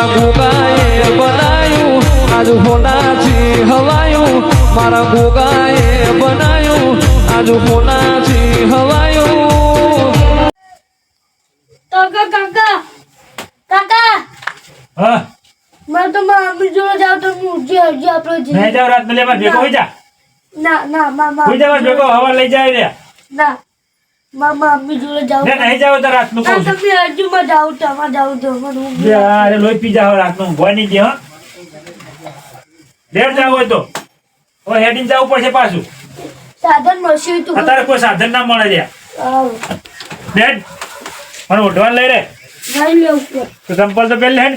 મારા ગોગાએ બનાયું આજ હોનાથી હવાયું મારા ગોગાએ બનાયું આજ હોનાથી હવાયું કાકા કાકા કાકા હા मैं तो मम्मी जो जाओ तो मुझे हजी आप लोग नहीं जाओ रात में ले मत देखो हो जा ना ना मामा हो जा मत देखो हवा ले जाए रे ना मामा मम्मी जो जाओ नहीं जाओ तो रात में ना तो मैं हजी में जाऊँ तो मैं जाऊँ तो मैं रूम यार लोई पी जाओ रात में भोय नहीं दे लेट जाओ तो ओ हेडिंग जाओ પડશે પાછું साधन मशीन तो અત્યારે કોઈ સાધન ના મળે રે બેડ પણ ઓઢવાન લઈ રે नहीं ले ऊपर તો સંપલ તો પહેલે હેડ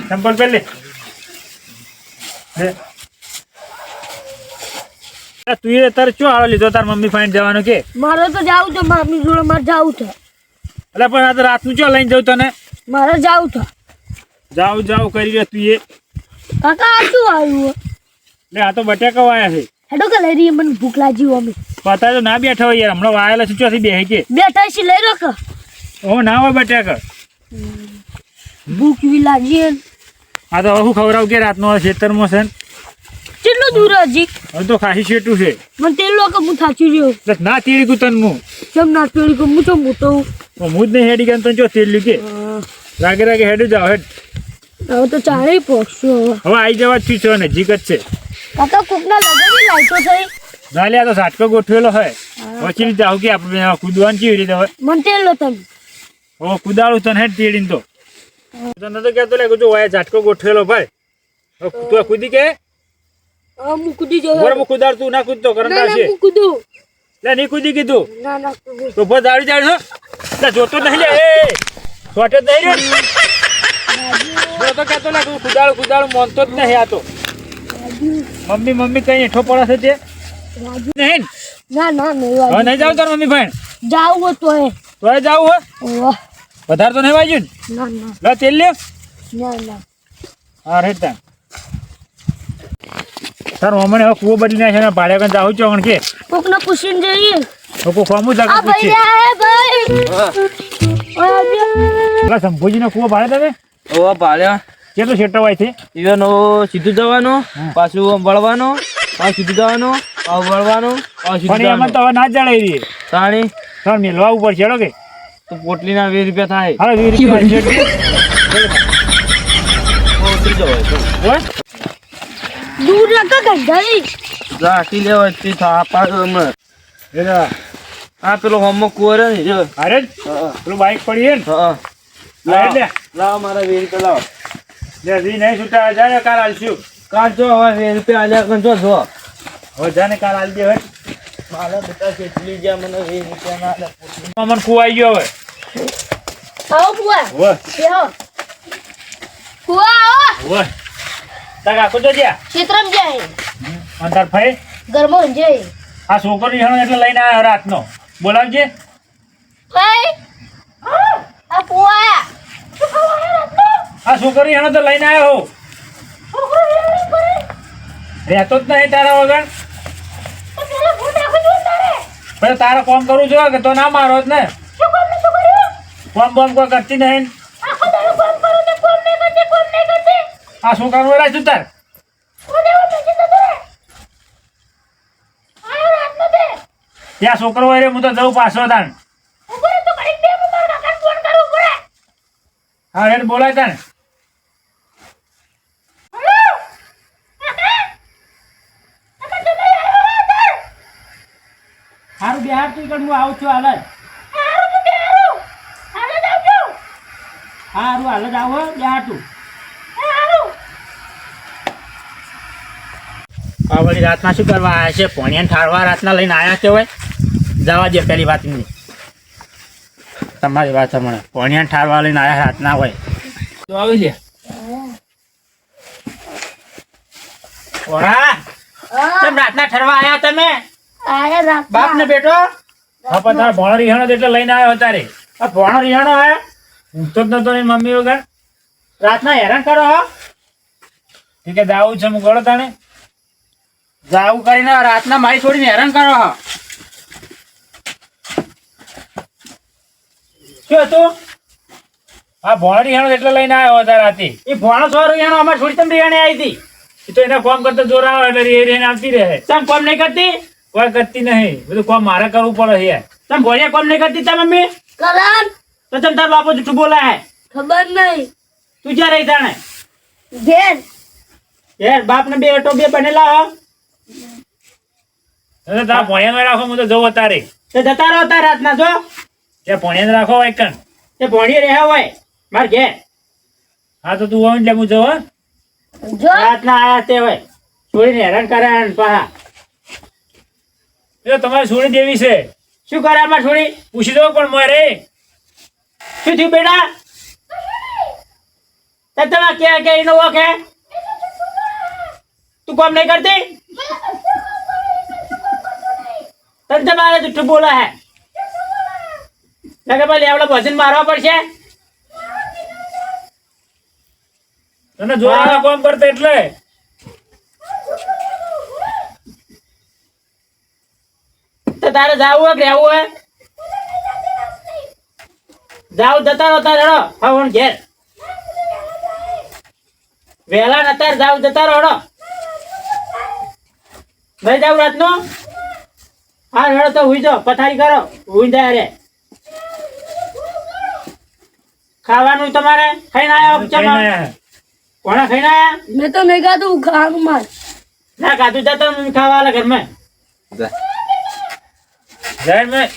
સંપલ પહેલે તું એ તારે શું આળો લીધો તાર મમ્મી ફાઈન જવાનું કે मारो तो जाऊँ तो मम्मी जोड़े मार जाऊँ तो એટલે પણ આ તો રાતનું ચો લઈને જવું તને मारो जाऊँ तो જાવ જાવ કરી રે તું એ काका आजू आयु લે આ તો બટેકા વાયા છે हेडो का ले रही है मन भूख लागी हो हमें પતા તો ના બેઠા હોય યાર હમણાં વાયેલા છે ચોથી બેહી કે बेटा इसे ले रखा ઓ ના હોય બટેકા भूख भी लागी है આ તો હું ખવડાવ કે રાતનો ખેતરમાં છે चलो दूर हजी હવે તો ખાસી છેટું છે मन तेल लो का मुँह थाची रही हो એટલે ના તેડી કુ તન હું जब ना पेड़ी को मुँह तो मोटो હું જ નહીં હેડી ગયા તને ચો તેડલ્યું કે રાગે રાગે હેડી જાવ હેડ હવે તો ચારે પહોંચશો હવે આવી જવા જ છે નજીક જ છે કાકા કોકના લગનની લાઈટો થઈ ના લે આ તો ઝાટકો ગોઠવેલો હોય પછી જાવ કે આપણે કૂદવાનું કેવી રીતે હોય મન તેલ લો તમે હવે કુદાળું તને હેડ તેડીને તો તને તો કહેતો લે જો વાય ઝાટકો ગોઠવેલો ભાઈ હવે તું કૂદી કે આ મુકુડી જો બરાબર હું કુદાળ તું ના કૂદતો કરંટ ના આવશે મુકુડો લે નહીં કૂદી કીધું ના ના કુદો તો બસ દાડી જાડ છો લે જોતો નહીં લે એ છોટે જ નહીં રે જો તો કહેતો લે કુદાળ મોનતો જ નહીં આ તો મમ્મી મમ્મી કઈ હેઠો પડે છે તે રાજુ નહીં ના ના નહીં હવે વાજુ નહીં જાવ તાર મમ્મી ભાઈ જાવ હો તો હે તોય જાવ હો વાહ વધારે તો નહીં વાજ્યું ના ના લે તેલ લે ના ના હા રેડ તા તાર મમ્મીને હવે કૂવો બદલી નાખે ને ભાડે કઈ જાવ છો કે કોકને પૂછીને જઈએ લોકો ખોમું આ જાગા ભાઈ પૂછે આ ભાઈ પેલા શંભુજીનો કૂવો ભાડે તમે ઓ ભાડ્યા કેટલું શેટરવાય છે ઈવન સીધું જવાનું પાછું વળવાનું પાછું સીધું જવાનું પાછું વળવાનું પાછું પણ સીધું એમાં જવાનું તો હવે ના જ જણાવી દઈએ તાણી સર મેલવા ઉપર છેડો કે તો પોટલીના 20 રૂપિયા થાય હવે 20 રૂપિયા ઉતરી જવાય તો હોય દૂર રાખા ગંધાઈ રાખી લેવા તે થાપા હમણાં એલા આ પેલો હોમો કુવર ને જો અરે પેલું બાઈક પડી હે ને હા લાવ લે લાવ મારા 20 રૂપિયા લાવ લે જી નહીં છૂટા જાય કાલ આલશું કાઢજો હવે 20 રૂપિયા આલ્યા કંજો જો હવે જાને કાલ આલ દે હવે મારા બેટા કેટલી ગયા મને 20 રૂપિયા ના આલ્યા મન કુવાઈ ગયો હવે આવો કુવા હોય બેહો કુવા આવો હોય તા કાકો તો જ્યા ક્ષેત્રમ જાય અંતર ફાઈ ઘરમાં જાય આ છોકરો હેણો એટલે લઈને આવ્યો રાતનો બોલાવજે ભાઈ આ કુવા આ છોકરો હેણો તો લઈને આવ્યો રહેતો જ નહીં તારા વગર પછી તારે કોમ કરવું જોઈએ કે તો ના મારો જ ને કોમ બોમ કોઈ કરતી નહીં આ શું કરવું રાખ્યું તાર ત્યાં છોકરો હોય રે હું તો જઉં પાછો તાણ હા એને બોલાય તાણ સારું બિહાર તું હું આવું છું હાલ સારું હાલ જ આવો બિહાર તું આ વળી રાતના શું કરવા આવ્યા છે પોણિયાને ઠારવા રાતના લઈને આવ્યા છે હોય જવા દે પેલી વાત નહીં તમારી વાત હમણાં પોણિયાને ઠારવા લઈને આવ્યા રાતના હોય તો આવી લે ઓરા કેમ રાતના ઠરવા આવ્યા તમે આયા રાત બાપ ને બેટો હા પણ તારા ભોણો રિહાણો એટલે લઈને આવ્યો તારે આ ભોણો રિહાણો આવ્યા ઊંઘતો જ નતો ને મમ્મી વગર રાતના હેરાન કરો હો ઠીક છે જાવું છે હું ગળો તાણે જાવું કરીને રાતના મારી છોડીને હેરાન કરો હો શું હતું આ ભોણા રિહાણો એટલે લઈને આવ્યો હતા રાતે. એ ભોણો સો રૂપિયાનો અમારે છોડી તમે રિયાણે આવી હતી. એ તો એના કોમ કરતા જોર આવે એટલે રેને આવતી રહે. તમે કોમ નહીં કરતી? કોઈ કરતી નહીં, બધું કોમ મારે કરવું પડે છે યાર. તમે ભોળિયા કોમ નહીં કરતી તાર મમ્મી? કરાર તો તમે તાર બાપો જૂઠું બોલાય હે. ખબર નહીં તું જ્યાં રહી તાણે ઘેર યાર બાપ ને બે અટો બે બનેલા હો. તો તારા ભોણિયામાં રાખો, હું તો જવું તારે. તે જતા રહો તાર રાતના જો ત્યાં ભોણિયાને રાખો હોય કણ. તે ભોળીએ રહ્યા હોય માર ઘેર. હા તો તું હોય એટલે હું જવું. જો રાતના આયા તે હોય છોડીને હેરાન કરે ને પાછા. એ તો તમારે છોડી દેવી છે. શું કરે અમાર છોડી? પૂછી દો પણ મારે. શું થયું બેટા? તે તમે કે એનો વોક હે? તું કોમ નહીં કરતી? તને તમારે જૂઠું બોલા હે. લગે ભાઈ લેવડો ભજન મારવા પડશે. તને જોવાના કોમ કરતા એટલે તો તારે જાવું હોય કે રહેવું હોય? જાવ જતા રહો તારે હેડો હવે ઘેર. વહેલા ને અત્યારે જાવ જતા રહો હેડો. નહીં જાવ રાતનો? હા હેડો તો હુઈ જાઓ, પથારી કરો, હુઈ જાય રે. ખાવાનું તમારે ખાઈને આવ્યા? કઈ ના આયા. કોણે ખાઈને આવ્યા? મેં તો નહીં ખાધું ખાવાનું માર ના ખાધું જતા ખાવા વાળા ઘરમાં. જાય મેં